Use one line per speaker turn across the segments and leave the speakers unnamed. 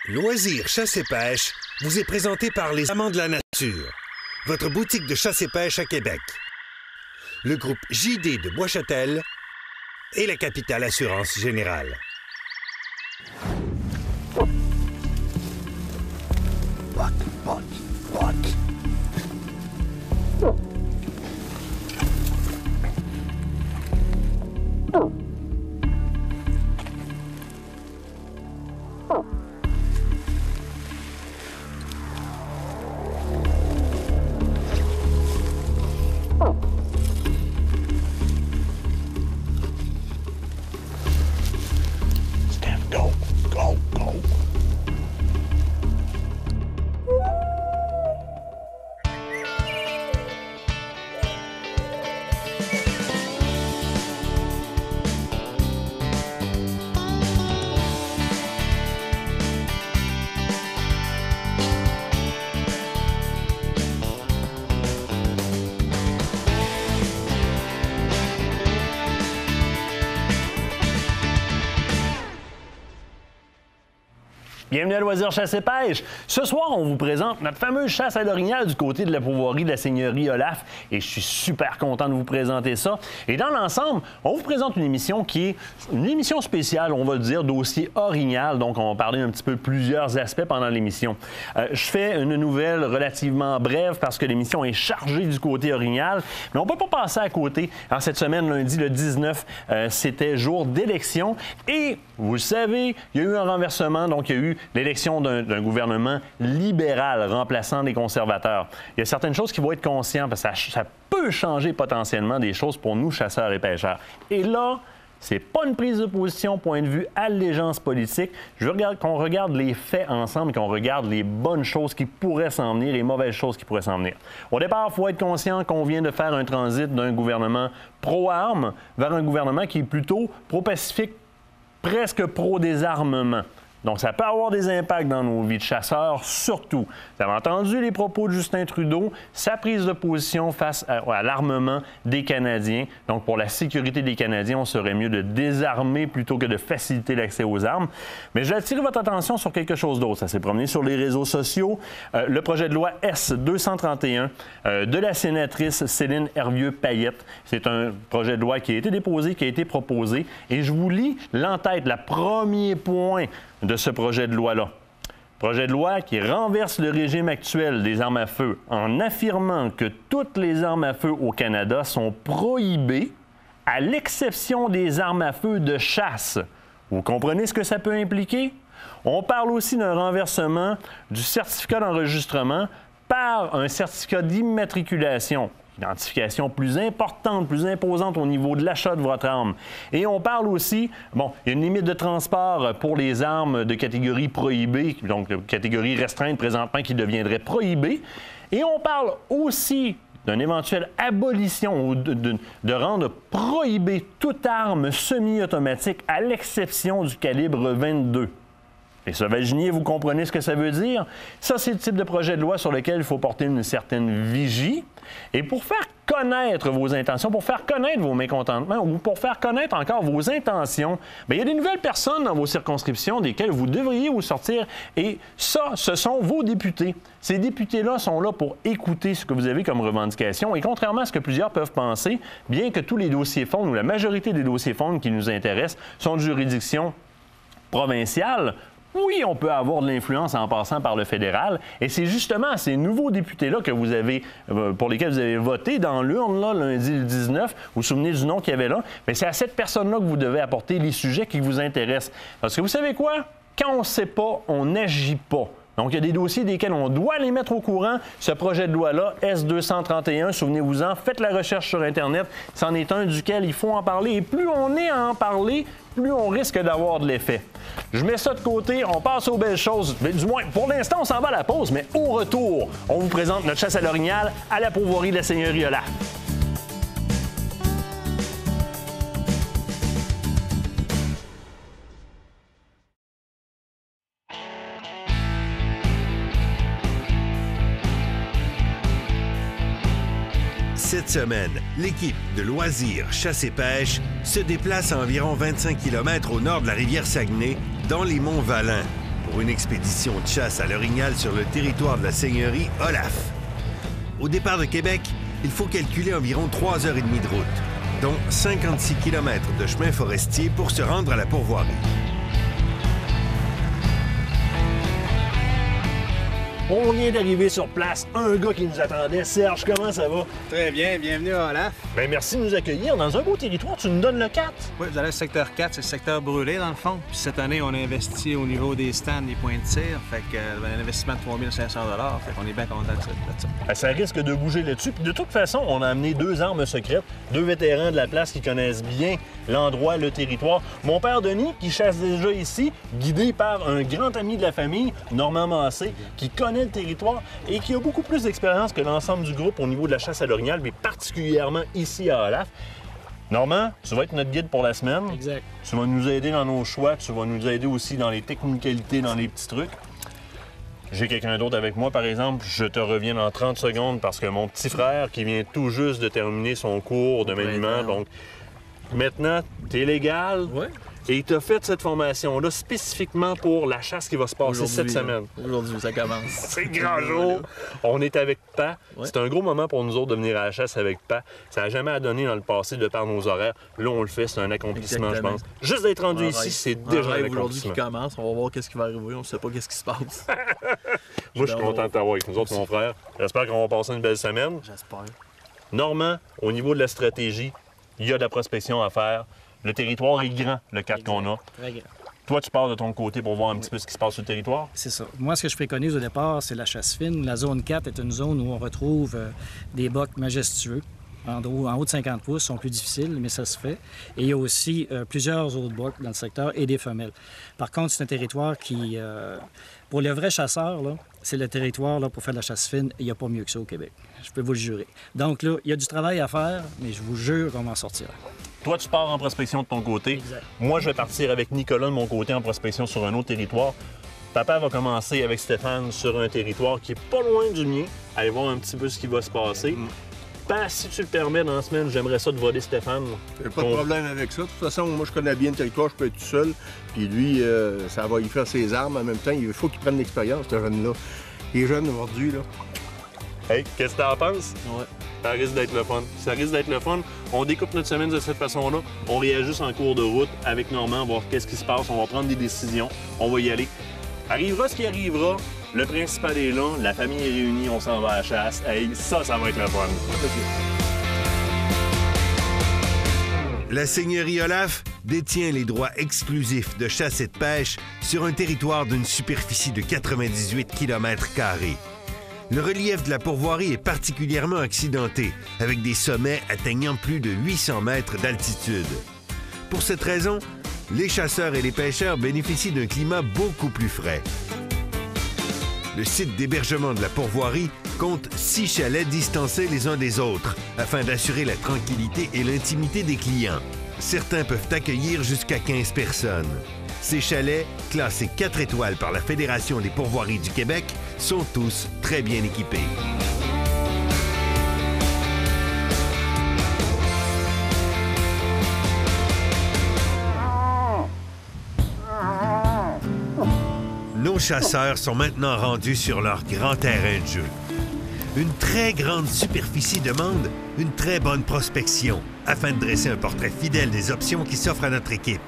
Loisirs chasse et pêche vous est présenté par les Amants de la Nature, votre boutique de chasse et pêche à Québec. Le groupe JD de Boischâtel et la Capitale Assurance Générale.
Bienvenue à Loisirs chasse et pêche. Ce soir, on vous présente notre fameuse chasse à l'orignal du côté de la pourvoirie de la seigneurie Olaf. Et je suis super content de vous présenter ça. Et dans l'ensemble, on vous présente une émission qui est une émission spéciale, on va le dire, dossier orignal. Donc, on va parler un petit peu de plusieurs aspects pendant l'émission. Je fais une nouvelle relativement brève parce que l'émission est chargée du côté orignal. Mais on ne peut pas passer à côté. Alors, cette semaine, lundi, le 19, c'était jour d'élection. Et, vous le savez, il y a eu un renversement. Donc, il y a eu l'élection d'un gouvernement libéral remplaçant les conservateurs. Il y a certaines choses qui vont être conscientes parce que ça peut changer potentiellement des choses pour nous, chasseurs et pêcheurs. Et là, c'est pas une prise de position, point de vue allégeance politique. Je veux qu'on regarde les faits ensemble et qu'on regarde les bonnes choses qui pourraient s'en venir et les mauvaises choses qui pourraient s'en venir. Au départ, il faut être conscient qu'on vient de faire un transit d'un gouvernement pro-armes vers un gouvernement qui est plutôt pro-pacifique, presque pro-désarmement. Donc, ça peut avoir des impacts dans nos vies de chasseurs, surtout. Vous avez entendu les propos de Justin Trudeau, sa prise de position face à l'armement des Canadiens. Donc, pour la sécurité des Canadiens, on serait mieux de désarmer plutôt que de faciliter l'accès aux armes. Mais je vais attirer votre attention sur quelque chose d'autre. Ça s'est promené sur les réseaux sociaux. Le projet de loi S-231 de la sénatrice Céline Hervieux-Payette. C'est un projet de loi qui a été déposé, qui a été proposé. Et je vous lis l'entête, le premier point de ce projet de loi-là. Projet de loi qui renverse le régime actuel des armes à feu en affirmant que toutes les armes à feu au Canada sont prohibées à l'exception des armes à feu de chasse. Vous comprenez ce que ça peut impliquer? On parle aussi d'un renversement du certificat d'enregistrement par un certificat d'immatriculation. Identification plus importante, plus imposante au niveau de l'achat de votre arme. Et on parle aussi, il y a une limite de transport pour les armes de catégorie prohibée, donc de catégorie restreinte présentement qui deviendrait prohibée. Et on parle aussi d'une éventuelle abolition ou de rendre prohibée toute arme semi-automatique à l'exception du calibre 22. Les sauvaginiers, vous comprenez ce que ça veut dire? Ça, c'est le type de projet de loi sur lequel il faut porter une certaine vigie. Et pour faire connaître vos intentions, pour faire connaître vos mécontentements ou pour faire connaître encore vos intentions, bien, il y a des nouvelles personnes dans vos circonscriptions desquelles vous devriez vous sortir. Et ça, ce sont vos députés. Ces députés-là sont là pour écouter ce que vous avez comme revendication. Et contrairement à ce que plusieurs peuvent penser, bien que tous les dossiers fonds ou la majorité des dossiers fonds qui nous intéressent sont de juridiction provinciale, oui, on peut avoir de l'influence en passant par le fédéral. Et c'est justement ces nouveaux députés-là que vous avez, pour lesquels vous avez voté dans l'urne, là, lundi le 19. Vous vous souvenez du nom qu'il y avait là? Mais c'est à cette personne-là que vous devez apporter les sujets qui vous intéressent. Parce que vous savez quoi? Quand on ne sait pas, on n'agit pas. Donc, il y a des dossiers desquels on doit les mettre au courant. Ce projet de loi-là, S-231, souvenez-vous-en, faites la recherche sur Internet. C'en est un duquel il faut en parler. Et plus on est à en parler, plus on risque d'avoir de l'effet. Je mets ça de côté, on passe aux belles choses. Mais du moins, pour l'instant, on s'en va à la pause, mais au retour, on vous présente notre chasse à l'orignal à la pourvoirie de la seigneurie Olaf.
Cette semaine, l'équipe de Loisirs chasse et pêche se déplace à environ 25 km au nord de la rivière Saguenay, dans les monts Valin. pour une expédition de chasse à l'orignal sur le territoire de la seigneurie Olaf. Au départ de Québec, il faut calculer environ 3 heures et demie de route, dont 56 km de chemin forestier pour se rendre à la pourvoirie.
On vient d'arriver sur place. Un gars qui nous attendait. Serge, comment ça va?
Très bien, bienvenue à Olaf.
Bien, merci de nous accueillir dans un beau territoire. Tu nous donnes le 4.
Oui, vous allez au secteur 4, c'est le secteur brûlé dans le fond. Puis cette année, on a investi au niveau des stands, des points de tir. Fait que un investissement de 3 500 $. Fait qu'on est bien content de ça.
Ça risque de bouger là-dessus. Puis de toute façon, on a amené 2 armes secrètes, 2 vétérans de la place qui connaissent bien l'endroit, le territoire. Mon père Denis, qui chasse déjà ici, guidé par un grand ami de la famille, Normand Massé, qui connaît le territoire et qui a beaucoup plus d'expérience que l'ensemble du groupe au niveau de la chasse à l'orignal, mais particulièrement ici à Olaf. Normand, tu vas être notre guide pour la semaine.
Exact.
Tu vas nous aider dans nos choix, tu vas nous aider aussi dans les technicalités, dans les petits trucs. J'ai quelqu'un d'autre avec moi, par exemple. Je te reviens dans 30 secondes parce que mon petit frère, qui vient tout juste de terminer son cours de maniement, donc maintenant, t'es légal.
Oui.
Et il t'a fait cette formation-là spécifiquement pour la chasse qui va se passer cette semaine.
Aujourd'hui, ça commence.
C'est le grand jour. On est avec Pa.
Ouais.
C'est un gros moment pour nous autres de venir à la chasse avec Pa. Ça n'a jamais donné dans le passé de par nos horaires. Là, on le fait, c'est un accomplissement,
Exactement.
je pense. Juste d'être rendu ici, c'est déjà un
aujourd'hui
accomplissement.
qui commence. On va voir qu'est-ce qui va arriver. On ne sait pas qu'est-ce qui se passe.
Moi, je suis content de t'avoir avec nous autres, mon frère. J'espère qu'on va passer une belle semaine.
J'espère.
Normand, au niveau de la stratégie, il y a de la prospection à faire. Le territoire est grand, le 4 qu'on a.
Très grand.
Toi, tu pars de ton côté pour voir un petit peu ce qui se passe sur le territoire?
C'est ça. Moi, ce que je préconise au départ, c'est la chasse fine. La zone 4 est une zone où on retrouve des bocs majestueux. En haut de 50 pouces, sont plus difficiles, mais ça se fait. Et il y a aussi plusieurs autres bocs dans le secteur et des femelles. Par contre, c'est un territoire qui, pour le vrai chasseur, là, c'est le territoire là, pour faire de la chasse fine. Il n'y a pas mieux que ça au Québec. Je peux vous le jurer. Donc là, il y a du travail à faire, mais je vous jure qu'on va en sortir.
Toi, tu pars en prospection de ton côté.
Exact.
Moi, je vais partir avec Nicolas de mon côté en prospection sur un autre territoire. Papa va commencer avec Stéphane sur un territoire qui est pas loin du mien. Aller voir un petit peu ce qui va se passer. Si tu le permets, dans la semaine, j'aimerais ça de voler Stéphane.
J'ai pas de problème avec ça. De toute façon, moi, je connais bien le territoire, je peux être tout seul. Puis lui, ça va y faire ses armes. En même temps, il faut qu'il prenne l'expérience, ce jeune-là. Il est jeune aujourd'hui, là.
Hey, qu'est-ce que t'en penses?
Ouais.
Ça risque d'être le fun. Ça risque d'être le fun. On découpe notre semaine de cette façon-là. On réajuste en cours de route avec Normand, voir qu'est-ce qui se passe. On va prendre des décisions. On va y aller. Arrivera ce qui arrivera. Le principal est là. La famille est réunie. On s'en va à la chasse. Hey, ça va être le fun.
La seigneurie Olaf détient les droits exclusifs de chasse et de pêche sur un territoire d'une superficie de 98 km². Le relief de la pourvoirie est particulièrement accidenté, avec des sommets atteignant plus de 800 mètres d'altitude. Pour cette raison, les chasseurs et les pêcheurs bénéficient d'un climat beaucoup plus frais. Le site d'hébergement de la pourvoirie compte 6 chalets distancés les uns des autres, afin d'assurer la tranquillité et l'intimité des clients. Certains peuvent accueillir jusqu'à 15 personnes. Ces chalets, classés 4 étoiles par la Fédération des pourvoiries du Québec, sont tous très bien équipés. Nos chasseurs sont maintenant rendus sur leur grand terrain de jeu. Une très grande superficie demande une très bonne prospection afin de dresser un portrait fidèle des options qui s'offrent à notre équipe.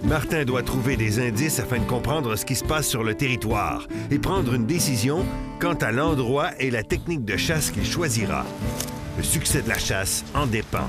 Martin doit trouver des indices afin de comprendre ce qui se passe sur le territoire et prendre une décision quant à l'endroit et la technique de chasse qu'il choisira. Le succès de la chasse en dépend.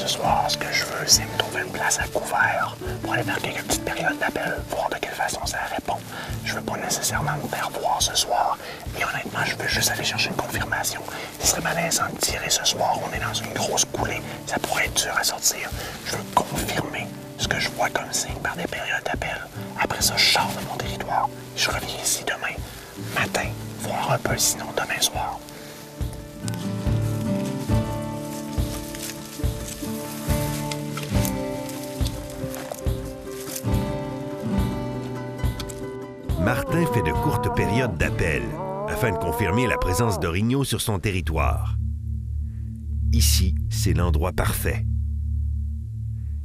Ce soir, ce que je veux, c'est me trouver une place à couvert pour aller dans quelques petites périodes d'appel, voir de quelle façon ça répond. Je veux pas nécessairement me faire voir ce soir. Et honnêtement, je veux juste aller chercher une confirmation. Ce serait malaisant de tirer ce soir. On est dans une grosse coulée. Ça pourrait être dur à sortir. Je veux confirmer ce que je vois comme signe par des périodes d'appel. Après ça, je sors de mon territoire. Je reviens ici demain matin, voir un peu, sinon demain soir.
Martin fait de courtes périodes d'appel afin de confirmer la présence d'orignaux sur son territoire. Ici, c'est l'endroit parfait.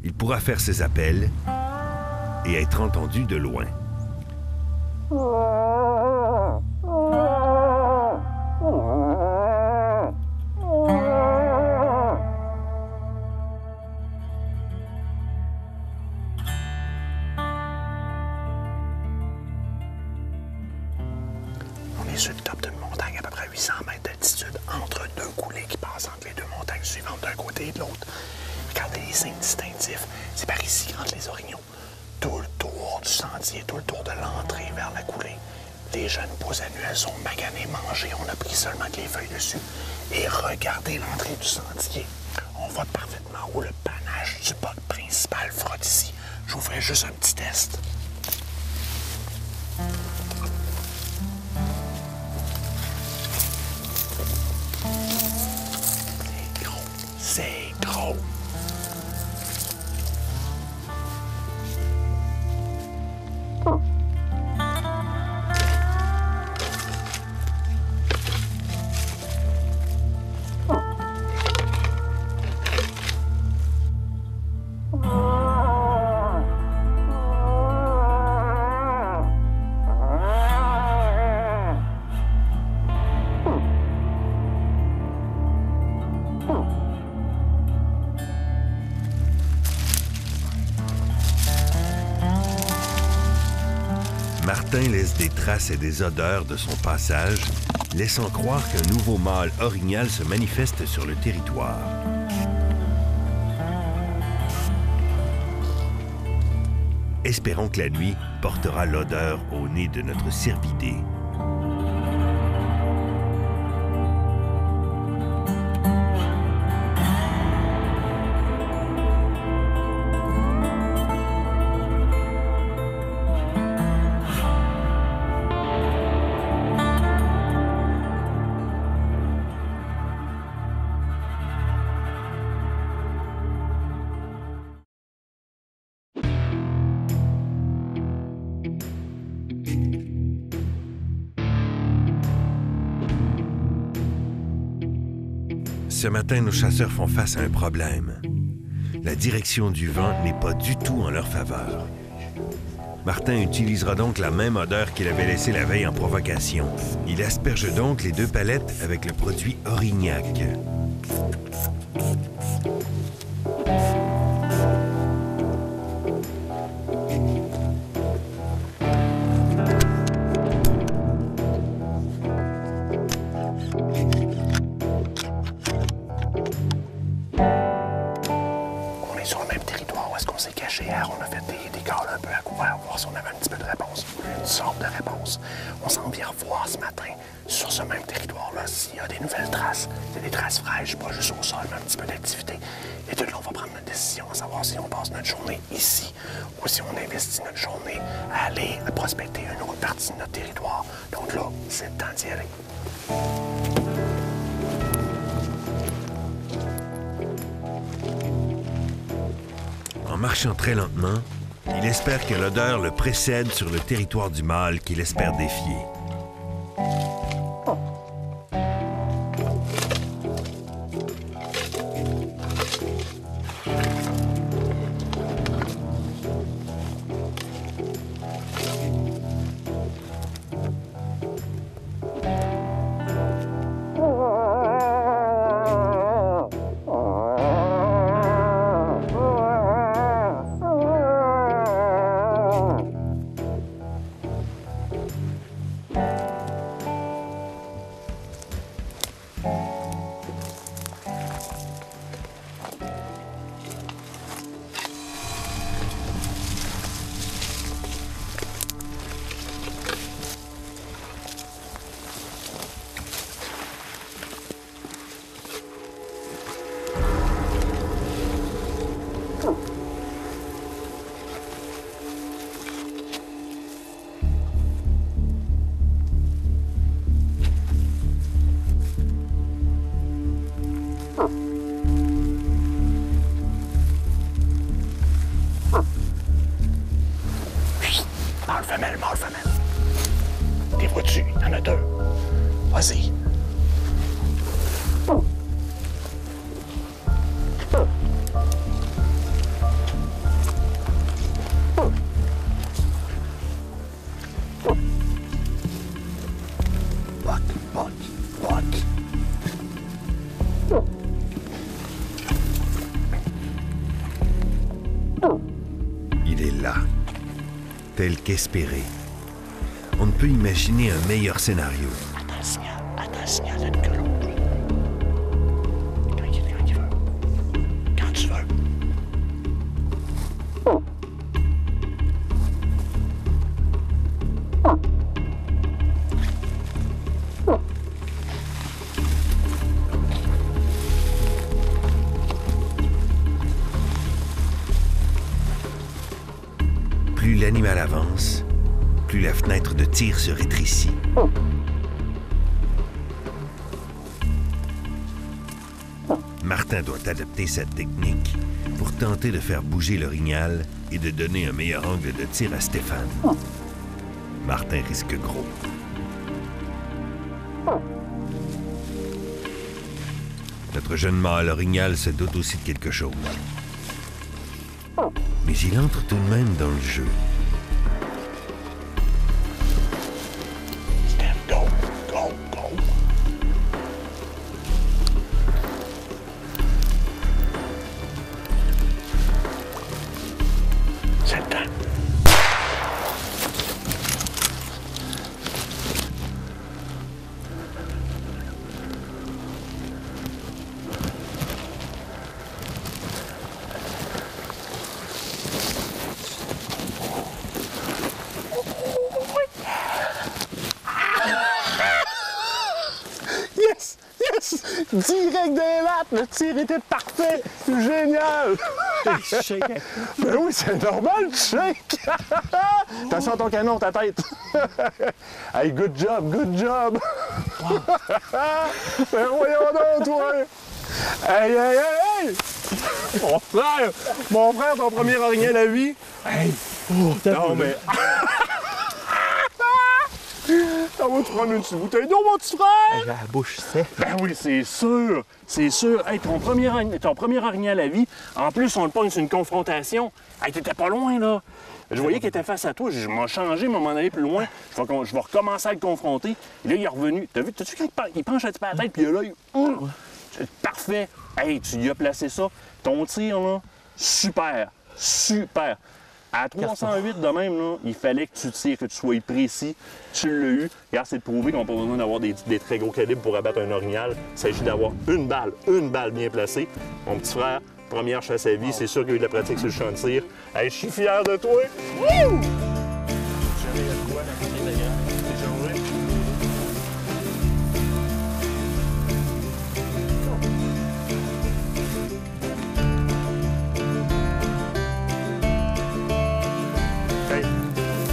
Il pourra faire ses appels et être entendu de loin.
Sur le top d'une montagne à peu près 800 mètres d'altitude, entre deux coulées qui passent entre les deux montagnes suivantes d'un côté et de l'autre. Regardez les signes distinctifs. C'est par ici entre les orignaux. Tout le tour du sentier, tout le tour de l'entrée vers la coulée. Les jeunes pousses annuelles sont maganées, mangées. On a pris seulement que les feuilles dessus. Et regardez l'entrée du sentier. On voit parfaitement où le panache du boc principal frotte ici. Je vous ferai juste un petit test. C'est gros.
Martin laisse des traces et des odeurs de son passage, laissant croire qu'un nouveau mâle orignal se manifeste sur le territoire. Espérons que la nuit portera l'odeur au nez de notre cervidé. Ce matin, nos chasseurs font face à un problème. La direction du vent n'est pas du tout en leur faveur. Martin utilisera donc la même odeur qu'il avait laissée la veille en provocation. Il asperge donc les deux palettes avec le produit Orignac.
On a fait des calls un peu à couvert, voir si on avait un petit peu de réponse, une sorte de réponse. On s'en vient revoir ce matin, sur ce même territoire-là, s'il y a des nouvelles traces. Il y a des traces fraîches, pas juste au sol, mais un petit peu d'activité. Et de là, on va prendre notre décision, à savoir si on passe notre journée ici ou si on investit notre journée à aller prospecter une autre partie de notre territoire. Donc là, c'est le temps d'y aller.
En marchant très lentement, il espère que l'odeur le précède sur le territoire du mâle qu'il espère défier. tel qu'espéré. On ne peut imaginer un meilleur scénario.
Attends le signal de Nicolas. Quand il veut. Quand tu veux.
Plus l'animal avance, plus la fenêtre de tir se rétrécit. Martin doit adapter sa technique pour tenter de faire bouger l'orignal et de donner un meilleur angle de tir à Stéphane. Martin risque gros. Notre jeune mâle orignal se doute aussi de quelque chose. Mais il entre tout de même dans le jeu.
Steph, go, go, go. C'est le temps.
Yes! Yes! Direct des lattes! Le tir était parfait! Génial! Ben oui, c'est normal, tu shake! Attention à ton canon, ta tête! Hey, good job, good job! Ben voyons donc, toi! Hey, hey, hey, hey! Mon frère, ton premier orignal à vie! Hey! Non, mais... T'en vas-tu prendre une petite bouteille d'eau, mon petit frère?
J'ai la bouche sèche.
Ben oui, c'est sûr! C'est sûr! Hey, ton premier orignal à vie, en plus, on le pogne sur une confrontation. Hey, t'étais pas loin, là! Je voyais qu'il était face à toi, je m'en changé, mais m'en aller plus loin. Je vais recommencer à le confronter. Et là, il est revenu. T'as vu quand il penche un petit peu la tête, puis il a l'œil. Parfait! Hey, tu lui as placé ça. Ton tir, là, super! Super! À 308 de même, là, il fallait que tu tires, que tu sois précis. Tu l'as eu. Regarde, c'est de prouver qu'on n'a pas besoin d'avoir des très gros calibres pour abattre un orignal. Il s'agit d'avoir une balle bien placée. Mon petit frère, première chasse à vie, c'est sûr qu'il y a eu de la pratique sur le champ de tir. Hey, je suis fier de toi! Wouh!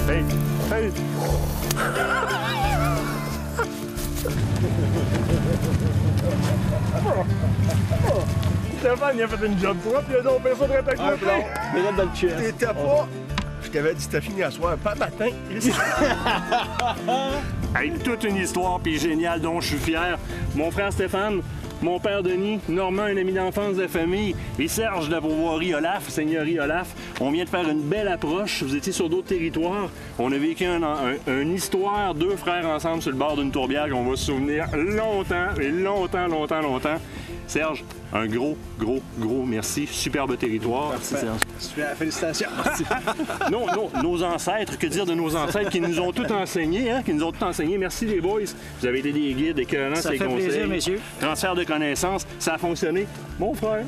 Hey! Hey! Stéphane, il a fait une job propre, il a donc fait ça direct à côté.
Direct dans le chest.
T'étais pas... Je t'avais dit, t'as fini à soir, pas matin.
Hey, toute une histoire, puis géniale, dont je suis fier. Mon frère Stéphane, mon père Denis, Normand, un ami d'enfance de famille, et Serge de la pourvoirie Olaf, Seigneurie Olaf. On vient de faire une belle approche. Vous étiez sur d'autres territoires. On a vécu une histoire, deux frères ensemble sur le bord d'une tourbière qu'on va se souvenir longtemps, et longtemps, longtemps, longtemps. Serge, un gros merci. Superbe territoire.
Merci, Serge. Super, félicitations.
Nos ancêtres, que dire de nos ancêtres qui nous ont tout enseigné, hein? Merci les boys. Vous avez été des guides, écœurants,
Ça
ces
fait
conseils.
plaisir, messieurs.
Transfert de connaissances, ça a fonctionné. Mon frère,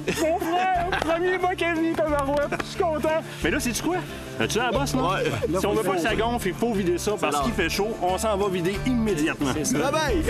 premier buck à vie, tabarouette, je suis content. Mais là, c'est-tu quoi? As-tu la bosse, là?
Ouais.
Si on veut pas que ça gonfle, il faut vider ça parce qu'il fait chaud. On s'en va vider immédiatement.
C'est ça.
Bye bye!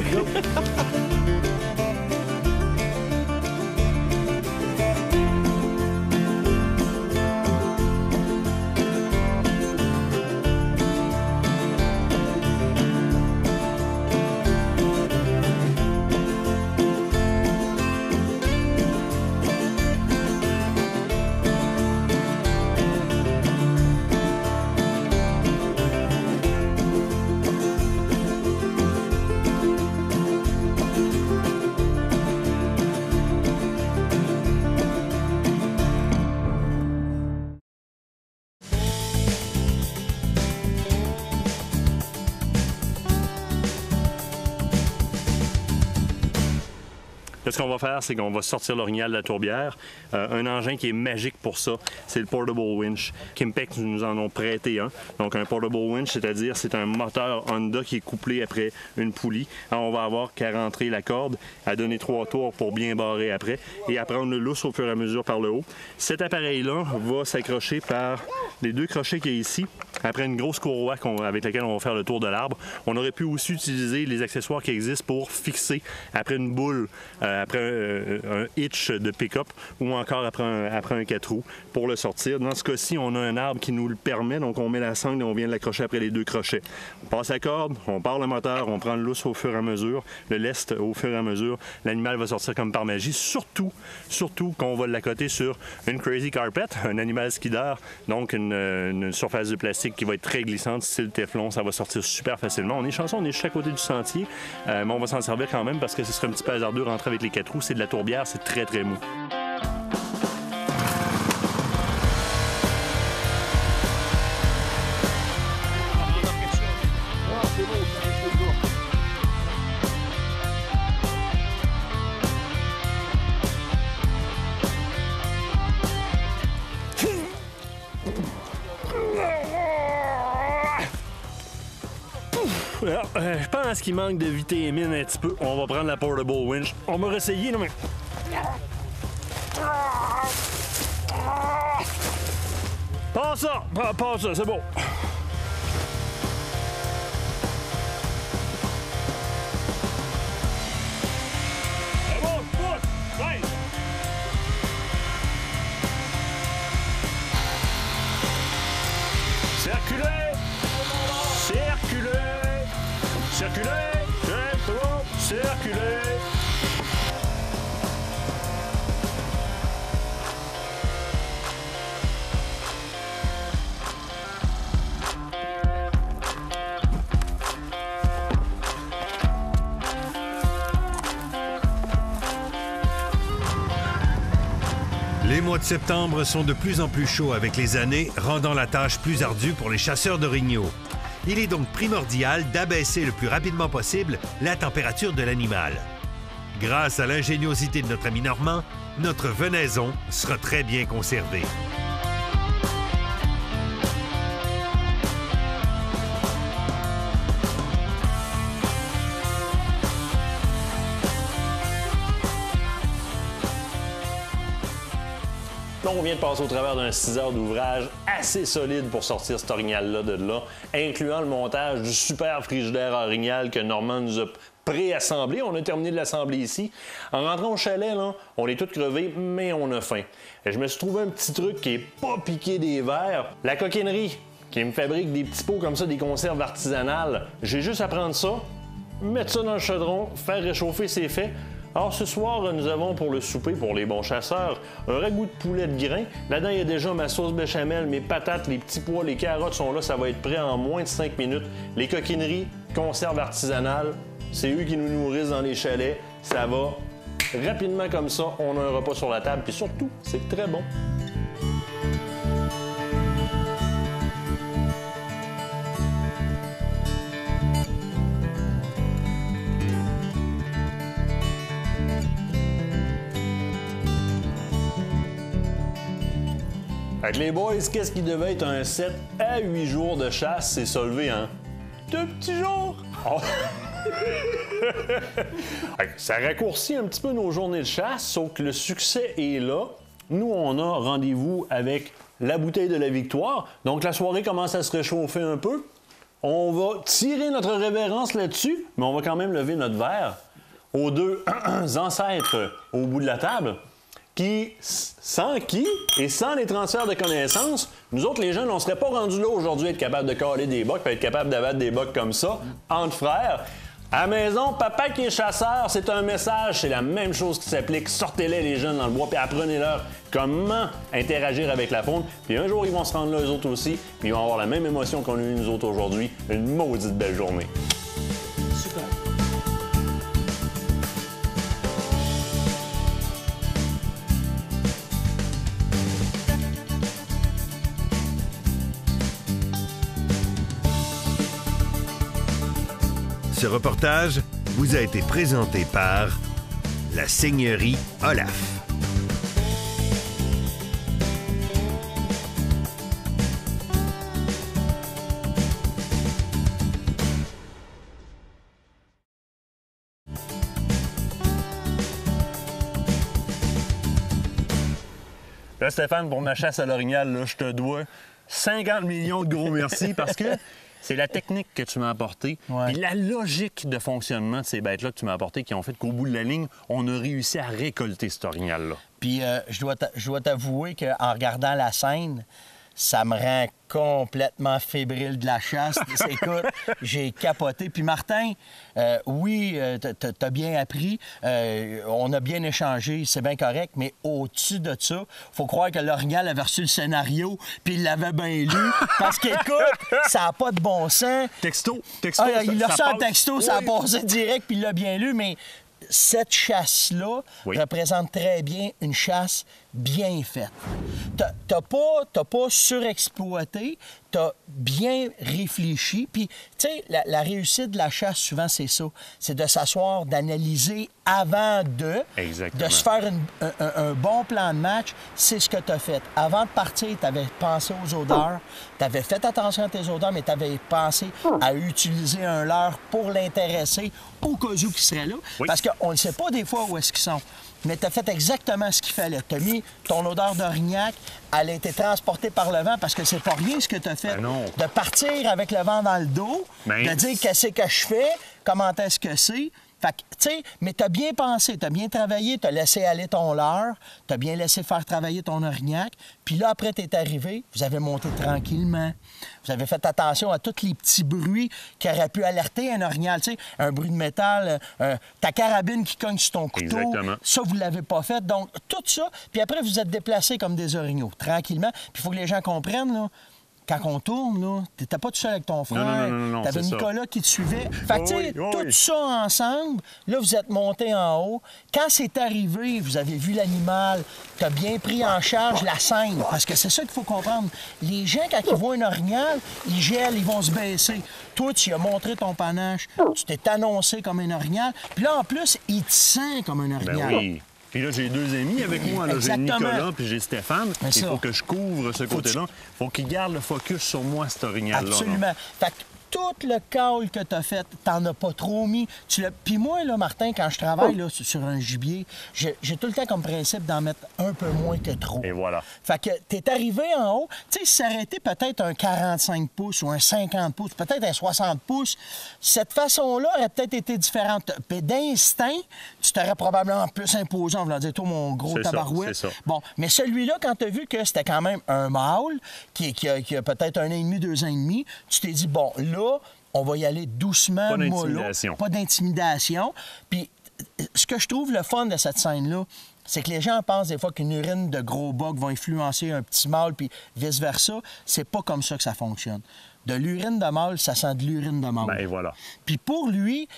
ce qu'on va faire, c'est qu'on va sortir l'orignal de la tourbière. Un engin qui est magique pour ça, c'est le Portable Winch. Kimpex nous en ont prêté un. Donc un Portable Winch, c'est-à-dire c'est un moteur Honda qui est couplé après une poulie. Alors, on va avoir qu'à rentrer la corde, à donner 3 tours pour bien barrer après et à prendre le lousse au fur et à mesure par le haut. Cet appareil-là va s'accrocher par les 2 crochets qu'il y a ici. Après une grosse courroie avec laquelle on va faire le tour de l'arbre. On aurait pu aussi utiliser les accessoires qui existent pour fixer après une boule, après un hitch de pick-up ou encore après un 4 roues pour le sortir. Dans ce cas-ci, on a un arbre qui nous le permet, donc on met la sangle et on vient l'accrocher après les 2 crochets. On passe la corde, on part le moteur, on prend le lousse au fur et à mesure, le lest au fur et à mesure. L'animal va sortir comme par magie, surtout qu'on va l'accoter sur une Crazy Carpet, un animal skideur, donc une surface de plastique qui va être très glissante, style Teflon, ça va sortir super facilement. On est chanceux, on est juste à côté du sentier, mais on va s'en servir quand même parce que ce serait un petit peu hasardeux de rentrer avec les 4 roues. C'est de la tourbière, c'est très très mou. Je pense qu'il manque de vitamine un petit peu. On va prendre la Portable Winch. On va réessayer, non mais... Pas ça! Pas ça, c'est bon. C'est bon, pousse! Ouais. Circulez! Circulez! Circulez! Circulez!
Les mois de septembre sont de plus en plus chauds avec les années, rendant la tâche plus ardue pour les chasseurs d'orignaux. Il est donc primordial d'abaisser le plus rapidement possible la température de l'animal. Grâce à l'ingéniosité de notre ami Normand, notre venaison sera très bien conservée.
Donc, on vient de passer au travers d'un 6 heures d'ouvrage assez solide pour sortir cet orignal-là de là, incluant le montage du super frigidaire orignal que Normand nous a préassemblé. On a terminé de l'assembler ici. En rentrant au chalet, là, on est tous crevés, mais on a faim. Et je me suis trouvé un petit truc qui est pas piqué des verres. La coquinerie, qui me fabrique des petits pots comme ça, des conserves artisanales. J'ai juste à prendre ça, mettre ça dans le chaudron, faire réchauffer, c'est fait. Alors, ce soir, nous avons pour le souper, pour les bons chasseurs, un ragoût de poulet de grain. Là-dedans, il y a déjà ma sauce béchamel, mes patates, les petits pois, les carottes sont là. Ça va être prêt en moins de 5 minutes. Les coquineries, conserves artisanales, c'est eux qui nous nourrissent dans les chalets. Ça va rapidement comme ça. On a un repas sur la table. Puis surtout, c'est très bon. Fait que les boys, qu'est-ce qui devait être un 7 à 8 jours de chasse, c'est solvé en 2 petits jours? Oh. Ça raccourcit un petit peu nos journées de chasse, sauf que le succès est là. Nous, on a rendez-vous avec la bouteille de la victoire. Donc, la soirée commence à se réchauffer un peu. On va tirer notre révérence là-dessus, mais on va quand même lever notre verre aux 2 ancêtres au bout de la table. Sans qui et sans les transferts de connaissances, nous autres, les jeunes, on ne serait pas rendus là aujourd'hui à être capable de caler des bocs, à être capable d'abattre des bocs comme ça, entre frères. À la maison, papa qui est chasseur, c'est un message, c'est la même chose qui s'applique. Sortez-les, les jeunes, dans le bois, puis apprenez-leur comment interagir avec la faune. Puis un jour, ils vont se rendre là, eux autres aussi, puis ils vont avoir la même émotion qu'on a eu nous autres aujourd'hui. Une maudite belle journée.
Super.
Ce reportage vous a été présenté par la seigneurie Olaf.
Là, Stéphane, pour ma chasse à l'orignal, là, je te dois 50 millions de gros merci parce que c'est la technique que tu m'as apportée
Ouais.
et la logique de fonctionnement de ces bêtes-là que tu m'as apportées qui ont fait qu'au bout de la ligne, on a réussi à récolter cet orignal-là.
Puis je dois t'avouer qu'en regardant la scène, ça me rend complètement fébrile de la chasse. Écoute, j'ai capoté. Puis Martin, oui, t'as bien appris. On a bien échangé, c'est bien correct. Mais au-dessus de ça, faut croire que l'orignal avait reçu le scénario puis il l'avait bien lu. Parce qu'écoute, ça n'a pas de bon sens.
Texto,
Ah, il a reçu un
passe.
texto, ça a passé direct puis il l'a bien lu. Mais cette chasse-là
Oui.
représente très bien une chasse bien faite. T'as pas surexploité, t'as bien réfléchi. Puis, tu sais, la réussite de la chasse, souvent, c'est ça. C'est de s'asseoir, d'analyser avant
Exactement.
de se faire un bon plan de match. C'est ce que t'as fait. Avant de partir, t'avais pensé aux odeurs, t'avais fait attention à tes odeurs, mais t'avais pensé à utiliser un leurre pour l'intéresser au cas où il serait là.
Oui.
Parce qu'on ne sait pas des fois où est-ce qu'ils sont. Mais tu as fait exactement ce qu'il fallait. Tu as mis ton odeur d'orignac, elle a été transportée par le vent parce que c'est pas rien ce que tu as fait.
Ben non.
De partir avec le vent dans le dos,
Ben,
de dire qu'est-ce que je fais, comment est-ce que c'est. Fait que, tu sais, mais tu as bien pensé, tu as bien travaillé, tu as laissé aller ton leurre, tu as bien laissé faire travailler ton orignac. Puis là, après, tu es arrivé, vous avez monté tranquillement. Vous avez fait attention à tous les petits bruits qui auraient pu alerter un orignal. Tu sais, un bruit de métal, ta carabine qui cogne sur ton couteau.
Exactement.
Ça, vous ne l'avez pas fait. Donc, tout ça. Puis après, vous êtes déplacés comme des orignaux, tranquillement. Puis il faut que les gens comprennent, là. Quand on tourne, là, t'étais pas tout seul avec ton frère.
Non,
T'avais
c'est ça.
Nicolas qui te suivait. Fait que, tu sais,
Oui.
tout ça ensemble, là, vous êtes montés en haut. Quand c'est arrivé, vous avez vu l'animal, t'as bien pris en charge la scène. Parce que c'est ça qu'il faut comprendre. Les gens, quand ils voient un orignal, ils gèlent, ils vont se baisser. Toi, tu as montré ton panache. Tu t'es annoncé comme un orignal. Puis là, en plus, il te sent comme un
Ben
orignal.
oui. Puis là, j'ai deux amis avec moi. Là. J'ai
Exactement.
Nicolas puis j'ai Stéphane.
Mais
Il
ça.
faut que je couvre ce côté-là. Il faut qu'il garde le focus sur moi, cet orignal-là.
Absolument. Fait que tout le call que tu as fait, t'en as pas trop mis. Puis moi, là, Martin, quand je travaille là, sur un gibier, j'ai tout le temps comme principe d'en mettre un peu moins que trop.
Et voilà.
Fait que t'es arrivé en haut, tu sais, si ça aurait été peut-être un 45 pouces ou un 50 pouces, peut-être un 60 pouces, cette façon-là aurait peut-être été différente. Puis d'instinct, tu t'aurais probablement plus imposé en voulant dire, toi, mon gros
C'est ça,
tabarouette.
c'est ça.
Bon, mais celui-là, quand tu as vu que c'était quand même un mâle qui a peut-être 1 an et demi, 2 ans et demi, tu t'es dit, bon, là, on va y aller doucement,
Pas
mollo,
d'intimidation.
pas d'intimidation. Puis, ce que je trouve le fun de cette scène-là, c'est que les gens pensent des fois qu'une urine de gros boc va influencer un petit mâle, puis vice-versa. C'est pas comme ça que ça fonctionne. De l'urine de mâle, ça sent de l'urine de mâle.
Ben et voilà.
Puis pour lui,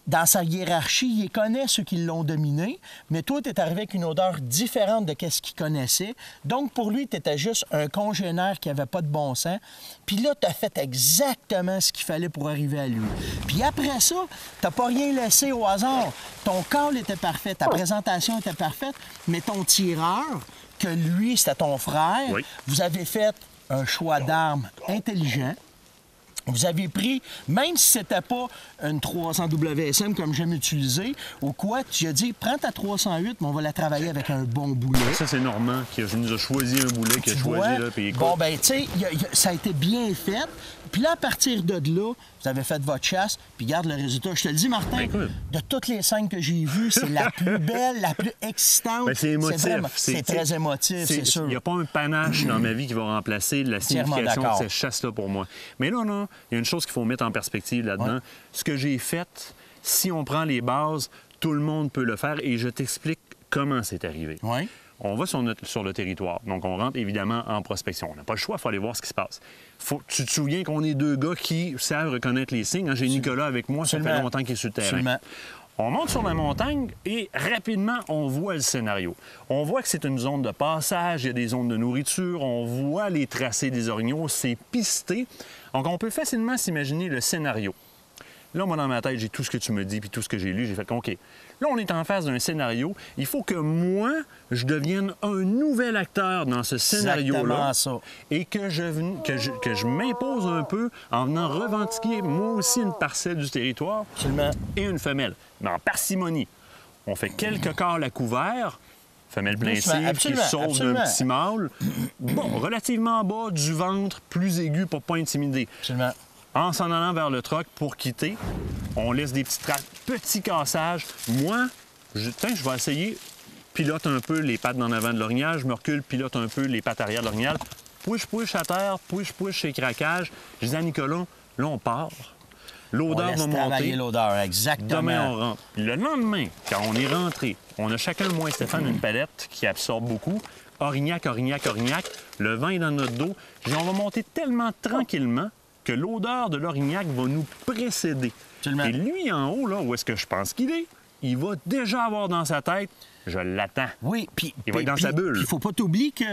dans sa hiérarchie, il connaît ceux qui l'ont dominé, mais toi, tu es arrivé avec une odeur différente de ce qu'il connaissait. Donc, pour lui, tu étais juste un congénère qui avait pas de bon sens. Puis là, tu as fait exactement ce qu'il fallait pour arriver à lui. Puis après ça, tu pas rien laissé au hasard. Ton call était parfait, ta présentation était parfaite, mais ton tireur, que lui, c'était ton frère,
Oui.
vous avez fait un choix d'armes intelligent. Vous avez pris, même si c'était pas une 300 WSM comme j'aime utiliser, ou quoi, tu as dit, prends ta 308, mais on va la travailler avec un bon boulet.
Ça, c'est Normand qui nous a choisi un boulet, qui a
Tu
choisi,
vois?
là, puis écoute,
Bon, ben, tu sais, ça a été bien fait. Puis là, à partir de là, vous avez fait votre chasse, puis regarde le résultat. Je te le dis, Martin,
Ben, écoute.
de toutes les scènes que j'ai vues, c'est la plus belle, la plus excitante.
ben, c'est émotif.
vraiment- C'est très émotif, c'est sûr.
Il n'y a pas un panache dans ma vie qui va remplacer la
Entièrement
signification de
d'accord.
cette chasse-là pour moi. Mais là, non, il y a une chose qu'il faut mettre en perspective là-dedans.
Ouais.
Ce que j'ai fait, si on prend les bases, tout le monde peut le faire et je t'explique comment c'est arrivé.
Oui.
On va sur le territoire. Donc, on rentre évidemment en prospection. On n'a pas le choix, il faut aller voir ce qui se passe. Tu te souviens qu'on est deux gars qui savent reconnaître les signes. Hein? J'ai Nicolas avec moi, ça fait
Absolument.
longtemps qu'il est sur le terrain.
Absolument.
On monte sur la montagne et rapidement, on voit le scénario. On voit que c'est une zone de passage, il y a des zones de nourriture, on voit les tracés des orignaux, c'est pisté. Donc, on peut facilement s'imaginer le scénario.
Là, moi, dans ma tête, j'ai tout ce que tu me dis puis tout ce que j'ai lu. J'ai fait OK. Là, on est en face d'un scénario. Il faut que moi, je devienne un nouvel acteur dans ce scénario-là.
Exactement ça.
Et que je m'impose un peu en venant revendiquer, moi aussi, une parcelle du territoire.
Absolument.
Et une femelle. Mais en parcimonie. On fait quelques corps à couvert. Femelle plaintive qui sauve d'un petit mâle. Bon, relativement bas, du ventre, plus aigu pour pas intimider.
Absolument.
En s'en allant vers le troc pour quitter, on laisse des petits tracts, petits cassages. Moi, je vais essayer, pilote un peu les pattes d'en avant de l'orignal, je me recule, pilote un peu les pattes arrière de l'orignal, push à terre, push chez craquage. Je dis à Nicolas, là, on part. L'odeur va monter.
Travailler l'odeur, exactement.
Demain, on rentre. Le lendemain, quand on est rentré, on a chacun, moi et Stéphane, une palette qui absorbe beaucoup. Orignac. Le vin est dans notre dos. On va monter tellement tranquillement que l'odeur de l'orignac va nous précéder.
Absolument.
Et lui, en haut, là, où est-ce que je pense qu'il est, il va déjà avoir dans sa tête, je l'attends.
Oui, puis
il va être dans sa bulle.
Il faut pas t'oublier que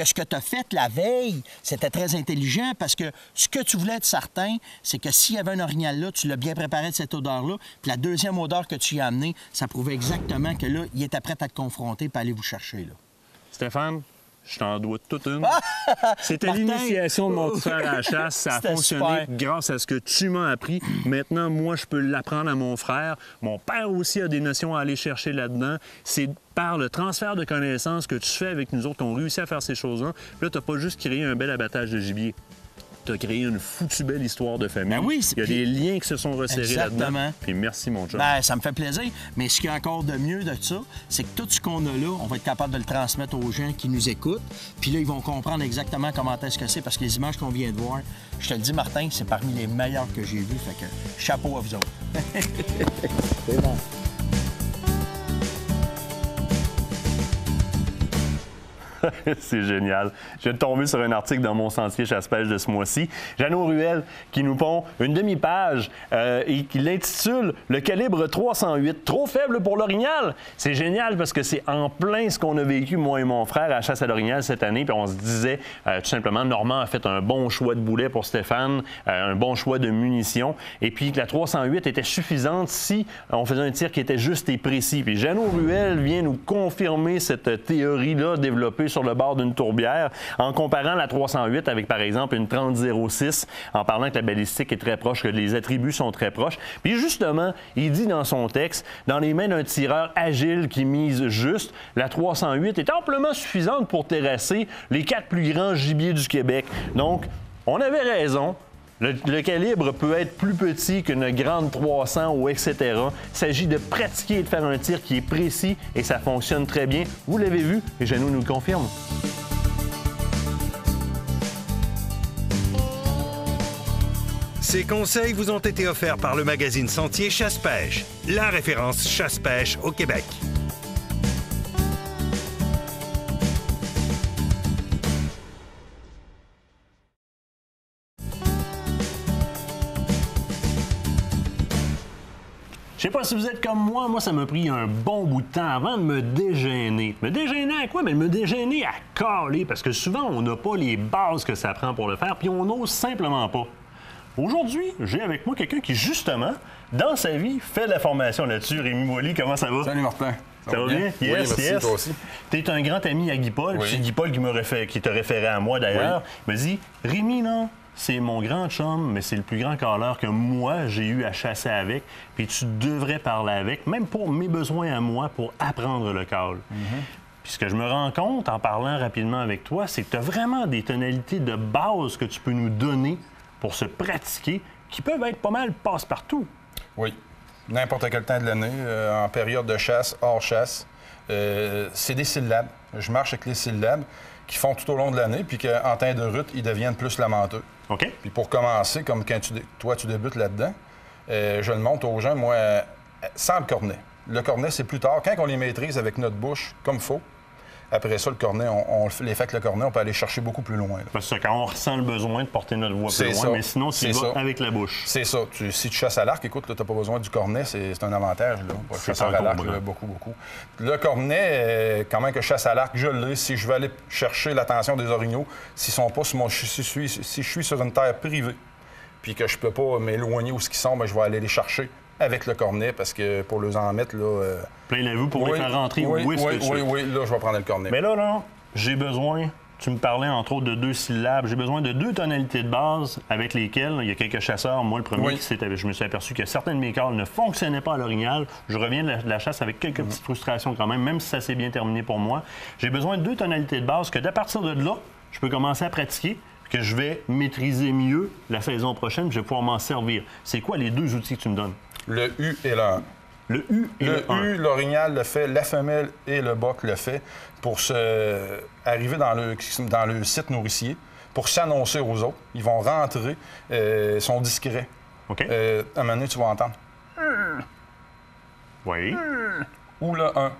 ce que tu as fait la veille, c'était très intelligent parce que ce que tu voulais être certain, c'est que s'il y avait un orignal là, tu l'as bien préparé de cette odeur-là, puis la deuxième odeur que tu y as amenée, ça prouvait exactement que là, il était prêt à te confronter et aller vous chercher, là.
Stéphane, je t'en dois toute une. C'était l'initiation de mon petit frère à la chasse. Ça a fonctionné
super.
Grâce à ce que tu m'as appris. Maintenant, moi, je peux l'apprendre à mon frère. Mon père aussi a des notions à aller chercher là-dedans. C'est par le transfert de connaissances que tu fais avec nous autres qu'on réussit à faire ces choses-là. Là, tu n'as pas juste créé un bel abattage de gibier. Tu as créé une foutue belle histoire de famille.
Ben oui,
il y a des liens qui se sont resserrés là-dedans. Puis merci, mon chum.
Ben, ça me fait plaisir. Mais ce qu'il y a encore de mieux de ça, c'est que tout ce qu'on a là, on va être capable de le transmettre aux gens qui nous écoutent. Puis là, ils vont comprendre exactement comment est-ce que c'est. Parce que les images qu'on vient de voir, je te le dis, Martin, c'est parmi les meilleures que j'ai vues. Fait que chapeau à vous autres.
C'est bon. C'est génial. Je viens de tomber sur un article dans mon sentier chasse-pêche de ce mois-ci. Jeannot Ruel qui nous pond une demi-page et qui l'intitule « Le calibre 308, trop faible pour l'orignal ». C'est génial parce que c'est en plein ce qu'on a vécu, moi et mon frère, à la chasse à l'orignal cette année. Puis on se disait tout simplement, Normand a fait un bon choix de boulet pour Stéphane, un bon choix de munitions. Et puis la 308 était suffisante si on faisait un tir qui était juste et précis. Puis Jeannot Ruel vient nous confirmer cette théorie-là développée sur le bord d'une tourbière, en comparant la 308 avec, par exemple, une 30-06, en parlant que la balistique est très proche, que les attributs sont très proches. Puis justement, il dit dans son texte, dans les mains d'un tireur agile qui mise juste, la 308 est amplement suffisante pour terrasser les 4 plus grands gibiers du Québec. Donc, on avait raison. Le calibre peut être plus petit qu'une grande 300 ou etc. Il s'agit de pratiquer et de faire un tir qui est précis et ça fonctionne très bien. Vous l'avez vu et Jeannot nous le confirme.
Ces conseils vous ont été offerts par le magazine Sentier Chasse-Pêche, la référence chasse-pêche au Québec.
Je sais pas si vous êtes comme moi ça m'a pris un bon bout de temps avant de me dégainer. Me dégainer à quoi? Mais me dégainer à caler, parce que souvent, on n'a pas les bases que ça prend pour le faire, puis on n'ose simplement pas. Aujourd'hui, j'ai avec moi quelqu'un qui, justement, dans sa vie, fait de la formation là-dessus. Rémi Boily, comment ça va?
Salut Martin.
Ça va bien?
Oui,
Yes,
merci,
yes.
toi aussi.
T'es un grand ami à Guy Paul,
Oui.
c'est Guy Paul qui t'a référé à moi d'ailleurs. Il me dit, Rémi, non, c'est mon grand chum, mais c'est le plus grand caleur que moi, j'ai eu à chasser avec. Puis tu devrais parler avec, même pour mes besoins à moi, pour apprendre le call. Puis ce que je me rends compte en parlant rapidement avec toi, c'est que tu as vraiment des tonalités de base que tu peux nous donner pour se pratiquer qui peuvent être pas mal passe-partout.
Oui. N'importe quel temps de l'année, en période de chasse, hors chasse, c'est des syllabes. Je marche avec les syllabes qui font tout au long de l'année, puis qu'en temps de route, ils deviennent plus lamenteux.
OK.
Puis pour commencer, comme quand toi, tu débutes là-dedans, je le montre aux gens, moi, sans le cornet. Le cornet, c'est plus tard. Quand on les maîtrise avec notre bouche, comme il faut, après ça, le cornet, on les fait avec le cornet, on peut aller chercher beaucoup plus loin. Là.
Parce que quand on ressent le besoin de porter notre voix plus loin,
ça.
mais sinon, tu vas avec la bouche.
C'est ça. Si tu chasses à l'arc, écoute, tu n'as pas besoin du cornet, c'est un avantage. Là, pour chasser à l'arc, beaucoup. Le cornet, quand même que je chasse à l'arc, je l'ai. Si je veux aller chercher l'attention des orignaux, s'ils sont pas sur mon... Si je suis sur une terre privée, puis que je peux pas m'éloigner où ils sont, ben, je vais aller les chercher avec le cornet parce que pour les en mettre, là...
Plein la vue pour les faire rentrer où est-ce que tu veux.
Oui, là, je vais prendre le cornet.
Mais là, j'ai besoin... Tu me parlais entre autres de 2 syllabes. J'ai besoin de 2 tonalités de base avec lesquelles il y a quelques chasseurs. Moi, le premier, je me suis aperçu que certains de mes calls ne fonctionnaient pas à l'orignal. Je reviens de la chasse avec quelques petites frustrations quand même si ça s'est bien terminé pour moi. J'ai besoin de 2 tonalités de base que, d'à partir de là, je peux commencer à pratiquer, que je vais maîtriser mieux la saison prochaine, puis je vais pouvoir m'en servir. C'est quoi les 2 outils que tu me donnes?
Le U et le 1.
Le U et le 1.
U, l'orignal le fait, la femelle et le boc le fait pour arriver dans le site nourricier, pour s'annoncer aux autres. Ils vont rentrer, ils sont discrets.
OK.
À un moment donné, tu vas entendre.
Oui.
Ou le 1.